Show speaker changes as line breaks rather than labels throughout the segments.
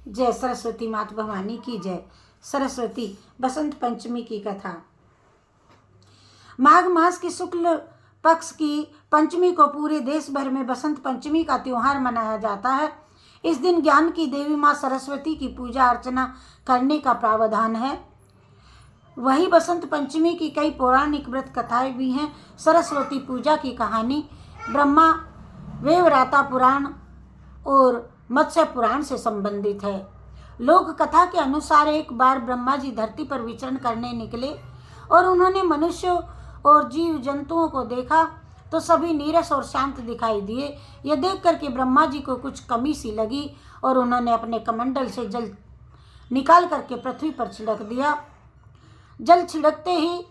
जय सरस्वती माता भवानी की जय। सरस्वती बसंत पंचमी की कथा। माघ मास की शुक्ल पक्ष की पंचमी को पूरे देश भर में बसंत पंचमी का त्योहार मनाया जाता है। इस दिन ज्ञान की देवी माँ सरस्वती की पूजा अर्चना करने का प्रावधान है। वही बसंत पंचमी की कई पौराणिक व्रत कथाएं भी हैं। सरस्वती पूजा की कहानी ब्रह्मा वेवराता पुराण और मत्स्य पुराण से संबंधित है। लोक कथा के अनुसार एक बार ब्रह्मा जी धरती पर विचरण करने निकले और उन्होंने मनुष्यों और जीव जंतुओं को देखा तो सभी नीरस और शांत दिखाई दिए। यह देख करके ब्रह्मा जी को कुछ कमी सी लगी और उन्होंने अपने कमंडल से जल निकाल करके पृथ्वी पर छिड़क दिया। जल छिड़कते ही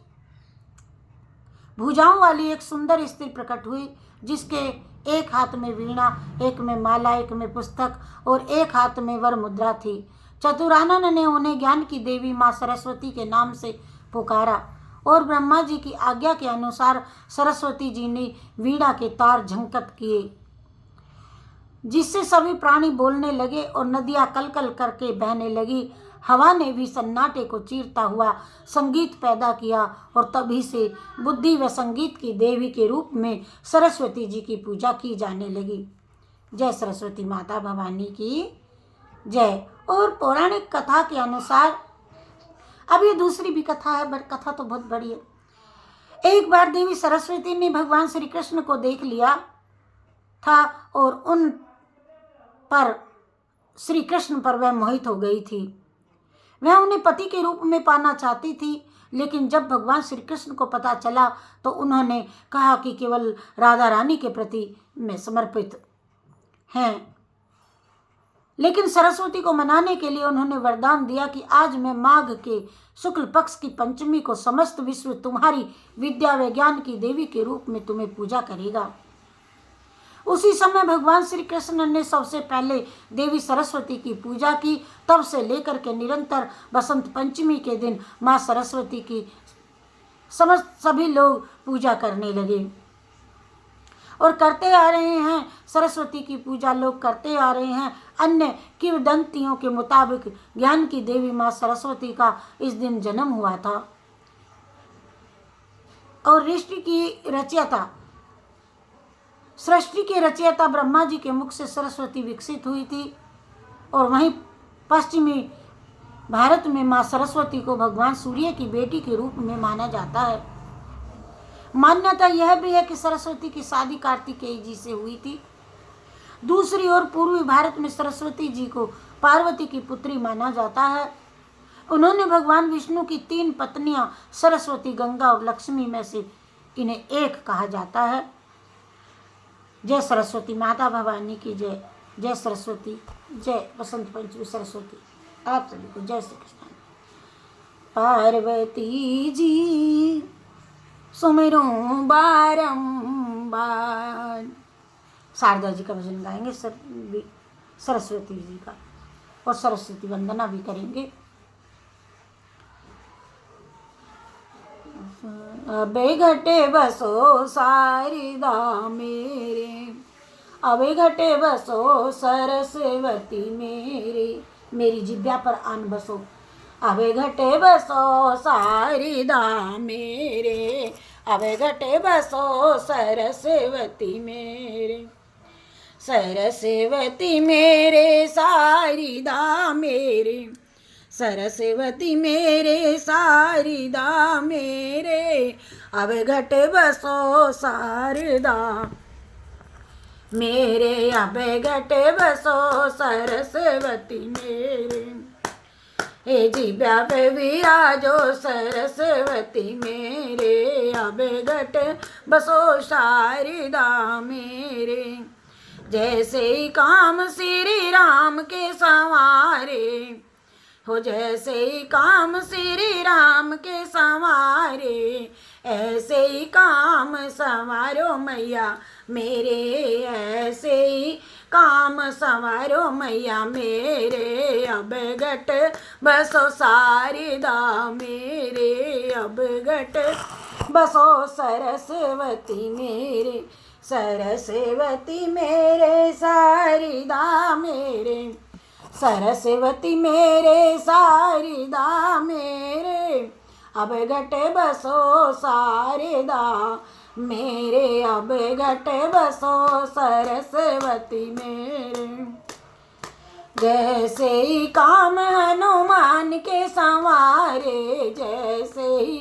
भुजाओं वाली एक सुंदर स्त्री प्रकट हुई, जिसके एक हाथ में वीणा, एक में माला, एक में पुस्तक और एक हाथ में वर मुद्रा थी। चतुरानन ने उन्हें ज्ञान की देवी माँ सरस्वती के नाम से पुकारा और ब्रह्मा जी की आज्ञा के अनुसार सरस्वती जी ने वीणा के तार झंकृत किए, जिससे सभी प्राणी बोलने लगे और नदियां कलकल करके बहने लगी। हवा ने भी सन्नाटे को चीरता हुआ संगीत पैदा किया और तभी से बुद्धि व संगीत की देवी के रूप में सरस्वती जी की पूजा की जाने लगी। जय सरस्वती माता भवानी की जय। और पौराणिक कथा के अनुसार, अब ये दूसरी भी कथा है, बट कथा तो बहुत बड़ी है। एक बार देवी सरस्वती ने भगवान श्री कृष्ण को देख लिया था और उन पर श्री कृष्ण पर वह मोहित हो गई थी। वह उन्हें पति के रूप में पाना चाहती थी, लेकिन जब भगवान श्री कृष्ण को पता चला तो उन्होंने कहा कि केवल राधा रानी के प्रति मैं समर्पित हैं। लेकिन सरस्वती को मनाने के लिए उन्होंने वरदान दिया कि आज मैं माघ के शुक्ल पक्ष की पंचमी को समस्त विश्व तुम्हारी विद्या व ज्ञान की देवी के रूप में तुम्हें पूजा करेगा। उसी समय भगवान श्री कृष्ण ने सबसे पहले देवी सरस्वती की पूजा की। तब से लेकर के निरंतर बसंत पंचमी के दिन माँ सरस्वती की समस्त सभी लोग पूजा करने लगे और करते आ रहे हैं। सरस्वती की पूजा लोग करते आ रहे हैं। अन्य किंवदंतियों के मुताबिक ज्ञान की देवी माँ सरस्वती का इस दिन जन्म हुआ था और सृष्टि के रचयिता ब्रह्मा जी के मुख से सरस्वती विकसित हुई थी। और वहीं पश्चिमी भारत में माँ सरस्वती को भगवान सूर्य की बेटी के रूप में माना जाता है। मान्यता यह भी है कि सरस्वती की शादी कार्तिकेय जी से हुई थी। दूसरी ओर पूर्वी भारत में सरस्वती जी को पार्वती की पुत्री माना जाता है। उन्होंने भगवान विष्णु की 3 पत्नियां सरस्वती, गंगा और लक्ष्मी में से इन्हें एक कहा जाता है। जय सरस्वती माता भवानी की जय। जय सरस्वती जय। बसंत पंचमी सरस्वती आप सभी को जय श्री कृष्ण। पार्वती जी सुमिरो बारंबार। शारदा जी का भजन गाएंगे सरस्वती जी का और सरस्वती वंदना भी करेंगे। अबे घटे बसो शारदा मेरे, अबे घटे बसो सरस्वती मेरे, मेरी जिब्या पर आन बसो। अबे घटे बसो शारदा मेरे, अबे घटे बसो सरस्वती मेरे, सरस्वती मेरे शारदा मेरे, सरस्वती मेरे शारदा मेरे, अब घट बसो शारदा मेरे, अब घट बसो सरस्वती मेरे, हे जिब्या पे विराजो सरस्वती मेरे, अब घट बसो शारदा मेरे, जैसे ही काम श्री राम के संवारे हो, जैसे ही काम श्री राम के संवारे, ऐसे ही काम संवारो मैया मेरे, ऐसे ही काम संवारो मैया मेरे, अब घट बसो शारदा मेरे, अब घट बसो सरस्वती मेरे, सरस्वती मेरे शारदा मेरे, सरस्वती मेरे शारदा मेरे अब घट बसो शारदा मेरे अब घट बसो सरस्वती मेरे। जैसे ही काम हनुमान के संवारे जैसे ही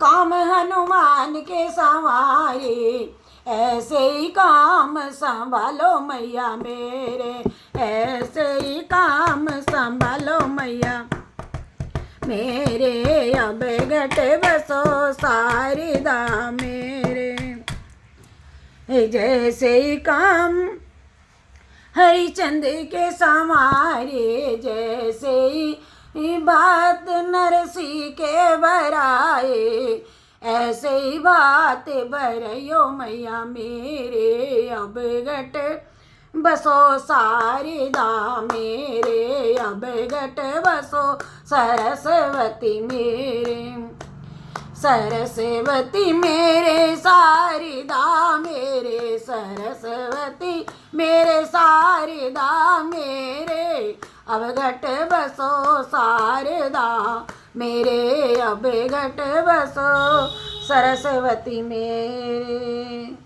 काम हनुमान के संवारे ऐसे ही काम संभालो मैया मेरे ऐसे ही काम संभालो मैया मेरे अब घट बसो शारदा मेरे। जैसे ही काम हरिचंद के संवारे जैसे ही बात नरसी के बराए ऐसे ही बात बरयो मैया मेरे अब घट बसो शारदा मेरे अब घट बसो सरस्वती मेरे। सरस्वती मेरे शारदा मेरे सरस्वती मेरे शारदा मेरे अब घट बसो शारदा मेरे अब घट बसो सरस्वती मेरे।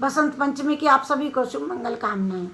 बसंत पंचमी की आप सभी को शुभ मंगल कामनाएं।